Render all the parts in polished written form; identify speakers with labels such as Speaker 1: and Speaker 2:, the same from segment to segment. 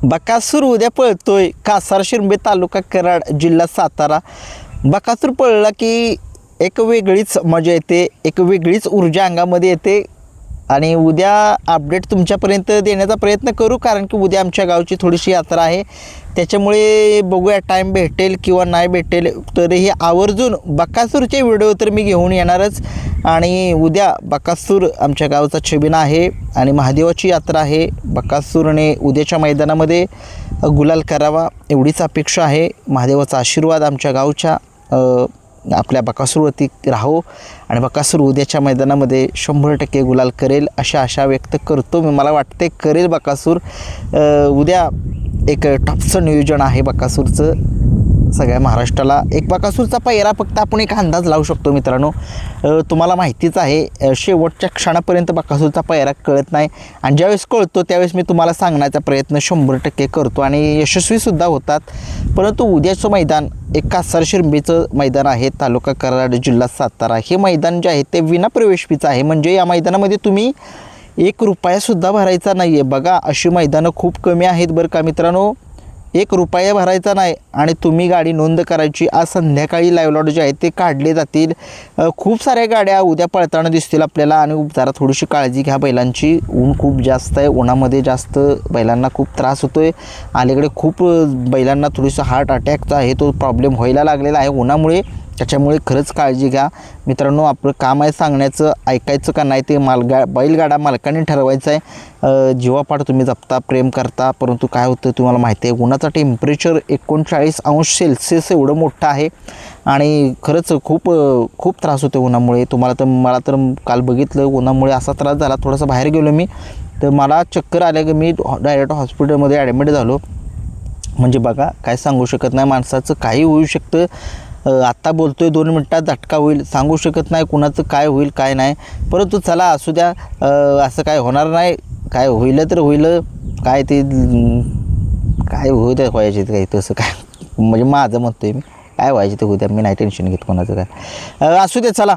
Speaker 1: बकासूर उद्या पळतोय कासार शिरंबे तालुका कराड जिल्हा सातारा. बकासूर पळला की एक वेगळीच मजा येते, एक वेगळीच ऊर्जा अंगामध्ये येते आणि उद्या अपडेट तुमच्यापर्यंत देण्याचा प्रयत्न करू, कारण की उद्या आमच्या गावची थोडीशी यात्रा आहे. त्याच्यामुळे बघूया टाईम भेटेल किंवा नाही भेटेल, तरीही आवर्जून बकासूरचे व्हिडिओ तर मी घेऊन येणारच. आणि उद्या बकासूर आमच्या गावचा छबिना आहे आणि महादेवाची यात्रा आहे. बकासूरने उद्याच्या मैदानामध्ये गुलाल करावा एवढीच अपेक्षा आहे. महादेवाचा आशीर्वाद आमच्या गावच्या आपल्या बकासूरवरती राहो आणि बकासूर उद्याच्या मैदानामध्ये 100% गुलाल करेल अशा आशा व्यक्त करतो मी. मला वाटते करेल बकासूर. उद्या एक टॉपचं नियोजन आहे बकासूरचं सगळ्या महाराष्ट्राला. एक बकासूरचा पहिरा फक्त आपण एक अंदाज लावू शकतो मित्रांनो. तुम्हाला माहितीच आहे शेवटच्या क्षणापर्यंत बकासूरचा पहिरा कळत नाही आणि ज्यावेळेस कळतो त्यावेळेस मी तुम्हाला सांगण्याचा प्रयत्न 100% करतो आणि यशस्वीसुद्धा होतात. परंतु उद्याचं मैदान एक कासार शिरंबेचं मैदान आहे, तालुका कराड जिल्हा सातारा. हे मैदान जे आहे ते विनाप्रवेश फीचं आहे, म्हणजे या मैदानामध्ये तुम्ही ₹1सुद्धा भरायचा नाही आहे. बघा अशी मैदानं खूप कमी आहेत बरं का मित्रांनो. ₹1 भरायचा नाही आणि तुम्ही गाडी नोंद करायची. आज संध्याकाळी लाईव्ह लॉट जे आहेत ते काढले जातील. खूप साऱ्या गाड्या उद्या पळताना दिसतील आपल्याला आणि जरा थोडीशी काळजी घ्या बैलांची. ऊन खूप जास्त आहे, उन्हामध्ये जास्त बैलांना खूप त्रास होतो आहे. अलीकडे खूप बैलांना थोडीसं हार्ट अटॅकचा आहे तो प्रॉब्लेम व्हायला लागलेला आहे उन्हामुळे. त्याच्यामुळे खरंच काळजी घ्या मित्रांनो. आपलं काम आहे सांगण्याचं, ऐकायचं का नाही ते बैलगाडा मालकाने ठरवायचं आहे. जीवापाड तुम्ही जपता, प्रेम करता, परंतु काय होतं तुम्हाला माहिती आहे उन्हाचा टेम्परेचर 39° एवढं मोठं आहे आणि खरंच खूप खूप त्रास होतो उन्हामुळे. मला तर काल बघितलं उन्हामुळे असा त्रास झाला, थोडंसं बाहेर गेलो मी तर मला चक्कर आल्या की मी डायरेक्ट हॉस्पिटलमध्ये ॲडमिट झालो. म्हणजे बघा काय सांगू शकत नाही, माणसाचं काही होऊ शकतं. आत्ता बोलतोय 2 मिनटात झटका होईल, सांगू शकत नाही कुणाचं काय होईल काय नाही. परंतु चला असू द्या, असं काय होणार नाही. काय होईल तर होईल, काय ते काय होऊ द्या व्हायचे काही तसं काय, म्हणजे माझं म्हणतोय मी काय व्हायचे ते होऊ द्या, मी नाही टेन्शन घेत कोणाचं काय. असू दे चला.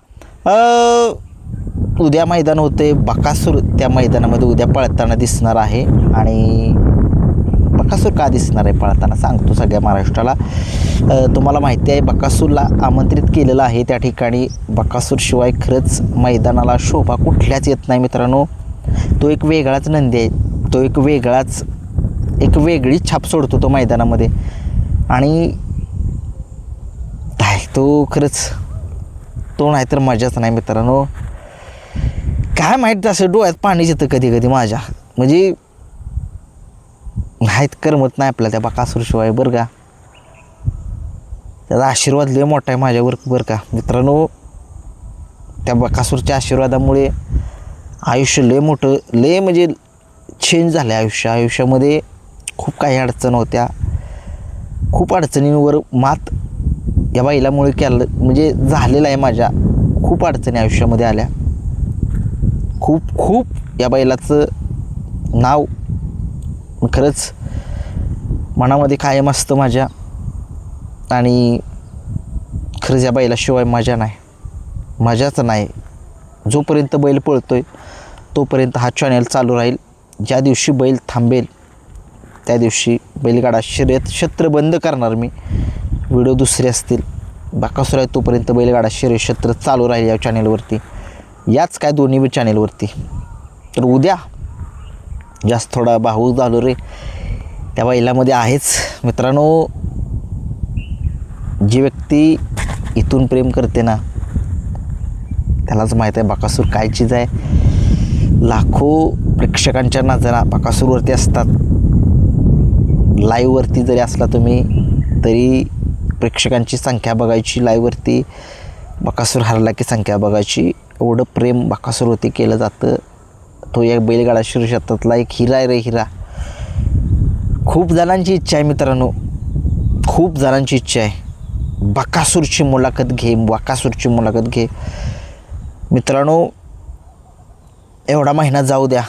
Speaker 1: उद्या मैदान होते बकासूर, त्या मैदानामध्ये उद्या पळताना दिसणार आहे. आणि बकासूर का दिसणार आहे पळताना सांगतो सगळ्या महाराष्ट्राला. तुम्हाला माहिती आहे बकासूरला आमंत्रित केलेलं आहे त्या ठिकाणी. बकासूरशिवाय खरंच मैदानाला शोभा कुठल्याच येत नाही मित्रांनो. तो एक वेगळाच नंदी आहे, तो एक वेगळी छाप सोडतो तो मैदानामध्ये. आणि तो खरंच तो नाही तर मजाच नाही मित्रांनो. काय माहीत असं डोळ्यात पाणी येतं कधी कधी माझ्या, म्हणजे नाहीत करमत नाही आपल्याला त्या बकासूरशिवाय बरं का. त्याचा आशीर्वाद लय मोठा आहे माझ्यावर बरं का मित्रांनो. त्या बकासूरच्या आशीर्वादामुळे आयुष्य लय मोठं, लय म्हणजे चेंज झालं आहे आयुष्यामध्ये. खूप काही अडचण होत्या, खूप अडचणींवर मात या बैलामुळे केलं, म्हणजे झालेलं आहे. माझ्या खूप अडचणी आयुष्यामध्ये आल्या, खूप या बैलाचं नाव खरंच मनामध्ये कायम असतं माझ्या. आणि खरंच या बैलाशिवाय मजाच नाही. जोपर्यंत बैल पळतोय तोपर्यंत हा चॅनल चालू राहील. ज्या दिवशी बैल थांबेल त्या दिवशी बैलगाडा शर्यत क्षेत्र बंद करणार मी. व्हिडिओ दुसरे असतील. बकासूर आहे तोपर्यंत बैलगाडा शर्यत क्षेत्र चालू राहील या चॅनलवरती, याच काय दोन्ही चॅनलवरती. तर उद्या जास्त थोडा भाऊ झालो रे त्या बैलामध्ये आहेच मित्रांनो. जी व्यक्ती इथून प्रेम करते ना त्यालाच माहीत आहे बकासूर काय चीज आहे. लाखो प्रेक्षकांच्या नजरा बकासूरवरती असतात. लाईव्हवरती जरी असला तुम्ही तरी प्रेक्षकांची संख्या बघायची, लाईव्हवरती बकासूर हरला की संख्या बघायची. एवढं प्रेम बकासूरवरती केलं जातं. तो एक बैलगाडा शर्यतीतला एक हिरा आहे रे हिरा. खूप जणांची इच्छा आहे मित्रांनो, खूप जणांची इच्छा आहे बकासूरची मुलाखत घे मित्रांनो. एवढा महिना जाऊ द्या,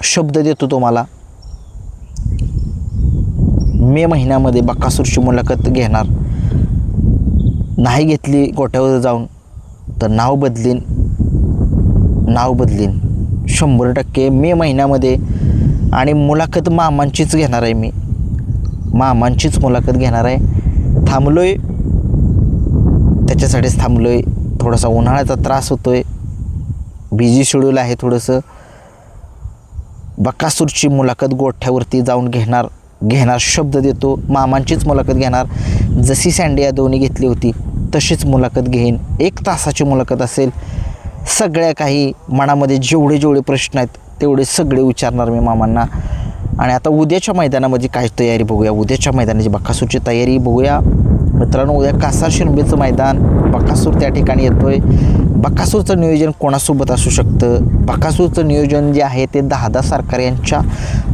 Speaker 1: शब्द देतो तुम्हाला, मे महिन्यामध्ये बकासूरची मुलाखत घेणार. नाही घेतली गोट्यावर जाऊन तर नाव बदलीन 100%. मे महिन्यामध्ये आणि मुलाखत मामांचीच घेणार आहे मी, मामांचीच मुलाखत घेणार आहे. थांबलो आहे त्याच्यासाठीच थांबलो आहे. थोडासा उन्हाळ्याचा त्रास होतो आहे, बिझी शेड्यूल आहे थोडंसं. बकासूरची मुलाखत गोठ्यावरती जाऊन घेणार शब्द देतो. मामांचीच मुलाखत घेणार. जशी सँडी यादवने घेतली होती तशीच मुलाखत घेईन. 1 तासाची मुलाखत असेल. सगळ्या काही मनामध्ये जेवढे प्रश्न आहेत तेवढे सगळे विचारणार मी मामांना. आणि आता उद्याच्या मैदानामध्ये काय तयारी बघूया. उद्याच्या मैदानाची बकासूरची तयारी बघूया मित्रांनो. उद्या कासार शिरंबेचं मैदान, बकासूर त्या ठिकाणी येतो आहे. बकासूरचं नियोजन कोणासोबत असू शकतं? बकासूरचं नियोजन जे आहे ते दादा सरकार यांच्या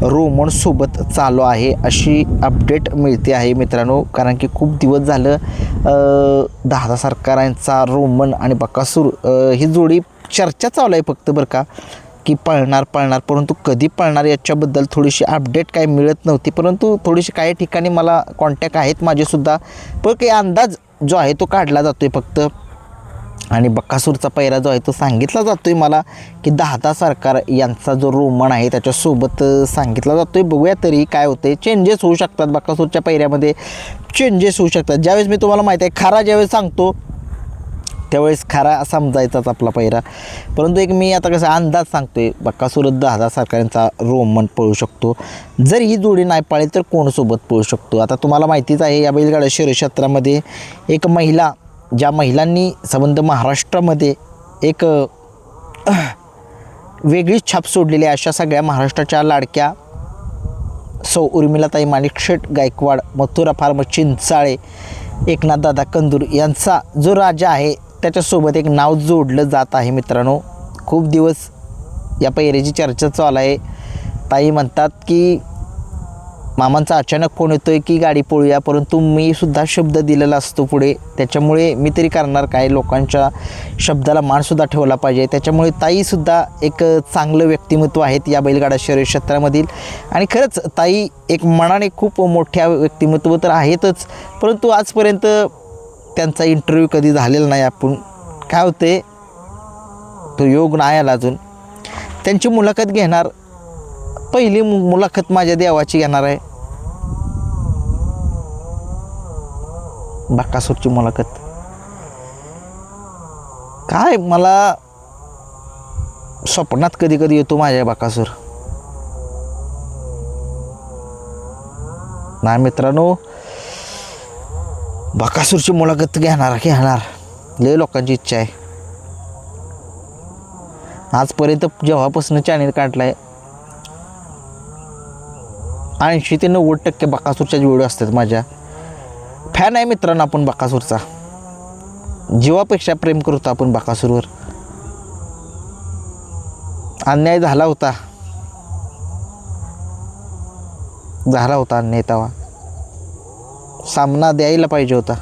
Speaker 1: रोमनसोबत चालू आहे अशी अपडेट मिळते आहे मित्रांनो. कारण की खूप दिवस झालं दादा सरकार यांचा रोमन आणि बकासूर ही जोडी चर्चा चालू आहे फक्त बरं का, की पळणार परंतु कधी पळणार याच्याबद्दल थोडीशी अपडेट काही मिळत नव्हती. परंतु थोडीशी काही ठिकाणी मला कॉन्टॅक्ट आहेत माझेसुद्धा, पण काही अंदाज जो आहे तो काढला जातो आहे फक्त. आणि बकासूरचा पैरा जो आहे तो सांगितला जातो आहे मला, की दादा सरकार यांचा जो रोमन आहे त्याच्यासोबत सांगितला जातो आहे. बघूया तरी काय होते. चेंजेस होऊ शकतात बकासूरच्या पैऱ्यामध्ये, चेंजेस होऊ शकतात. ज्यावेळेस मी तुम्हाला माहिती आहे खरा ज्यावेळेस सांगतो त्यावेळेस खरा समजायचाच आपला पैरा. परंतु एक मी आता कसं अंदाज सांगतो आहे, बकासूर दादा सरकारांचा रोमन पळू शकतो. जर ही जोडी नाही पाळली तर कोणसोबत पळू शकतो. आता तुम्हाला माहितीच आहे या बैलगाडा शर्यत क्षेत्रामध्ये एक महिला, ज्या महिलांनी संबंध महाराष्ट्रामध्ये एक वेगळीच छाप सोडलेली आहे, अशा सगळ्या महाराष्ट्राच्या लाडक्या सौ उर्मिलाताई माणिकशेठ गायकवाड, मथुरा फार्म चिंचाळे, एकनाथदादा कंदूर यांचा जो राजा आहे त्याच्यासोबत एक नाव जोडलं जात आहे मित्रांनो. खूप दिवस या पैऱ्याची चर्चा चालू आहे. ताई म्हणतात की मामांचा अचानक फोन येतो आहे की गाडी पळूया, परंतु मी सुद्धा शब्द दिलेला असतो पुढे, त्याच्यामुळे मी तरी करणार काय, लोकांच्या शब्दाला मानसुद्धा ठेवला पाहिजे. त्याच्यामुळे ताईसुद्धा एक चांगलं व्यक्तिमत्व आहेत या बैलगाडा शर्यत क्षेत्रामधील. आणि खरंच ताई एक मनाने खूप मोठ्या व्यक्तिमत्व तर आहेतच, परंतु आजपर्यंत त्यांचा इंटरव्ह्यू कधी झालेला नाही. आपण काय होते तो योग नाही आला अजून. त्यांची मुलाखत घेणार, पहिली मुलाखत माझ्या देवाची घेणार आहे, बकासूरची मुलाखत. काय मला स्वप्नात कधी कधी येतो माझ्या बकासूर. नाही मित्रांनो, बकासूरची मुलाखत घेणार लय लोकांची इच्छा आहे. आजपर्यंत जेव्हापासून चॅनेल काढलाय 80 ते 90% बकासूरच्या व्हिडिओ असतात. माझ्या फॅन आहे मित्रांनो आपण बकासूरचा, जीवापेक्षा प्रेम करतो आपण बकासूरवर. अन्याय झाला होता अन्याय, तेव्हा सामना द्यायला पाहिजे होता.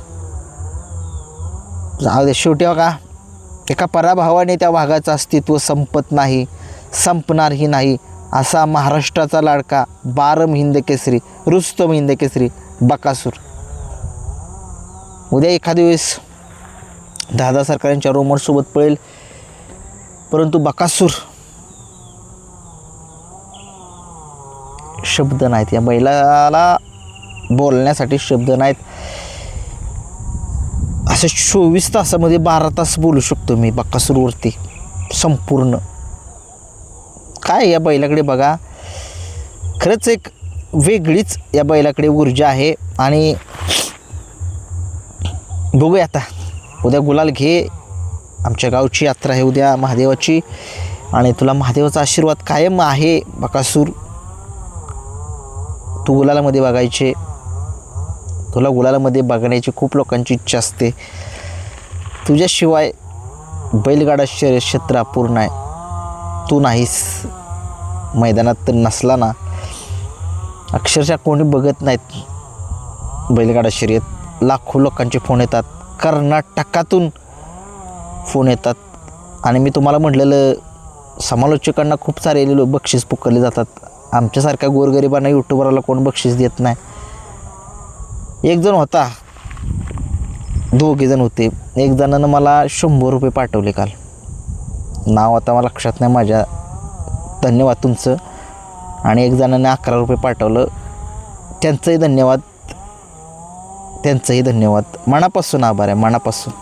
Speaker 1: जाऊ दे, शेवटी बघा एका पराभवाने त्या वाघाचं अस्तित्व संपत नाही, संपणारही नाही, असा महाराष्ट्राचा लाडका 12 हिंद केसरी, रुस्तम हिंद केसरी बकासूर उद्या एखाद्या वेळेस दादा सरकारांच्या रोमरसोबत पळेल. परंतु बकासूर शब्द नाहीत, या बैलाला बोलण्यासाठी शब्द नाहीत. असे 24 तासामध्ये 12 तास बोलू शकतो मी बकासूरवरती संपूर्ण. काय या बैलाकडे बघा, खरंच एक वेगळीच या बैलाकडे ऊर्जा आहे. आणि बघूया आता उद्या गुलाल घे. आमच्या गावची यात्रा आहे उद्या महादेवाची, आणि तुला महादेवाचा आशीर्वाद कायम आहे बकासूर. तू गुलालामध्ये बघायचे, तुला गुलालामध्ये बघण्याची खूप लोकांची इच्छा असते. तुझ्याशिवाय बैलगाडा शर्यत क्षेत्र अपूर्ण आहे. तू नाहीस मैदानात तर नसला ना, अक्षरशः कोणी बघत नाहीत बैलगाडा शर्यत. लाखो लोकांचे फोन येतात, कर्नाटकातून फोन येतात. आणि मी तुम्हाला म्हटलेलं, समालोचकांना खूप सारे बक्षीस पुकारले जातात. आमच्यासारख्या गोरगरिबांना यूट्यूबरला कोण बक्षीस देत नाही. एक जण होता, 2 जण होते. एक जणानं मला 100 रुपये पाठवले काल, नाव आता मला लक्षात नाही माझ्या. धन्यवाद तुमचं. आणि एक जणांनी 11 रुपये पाठवलं, त्यांचंही धन्यवाद, त्यांचंही धन्यवाद, मनापासून आभार आहे, मनापासून.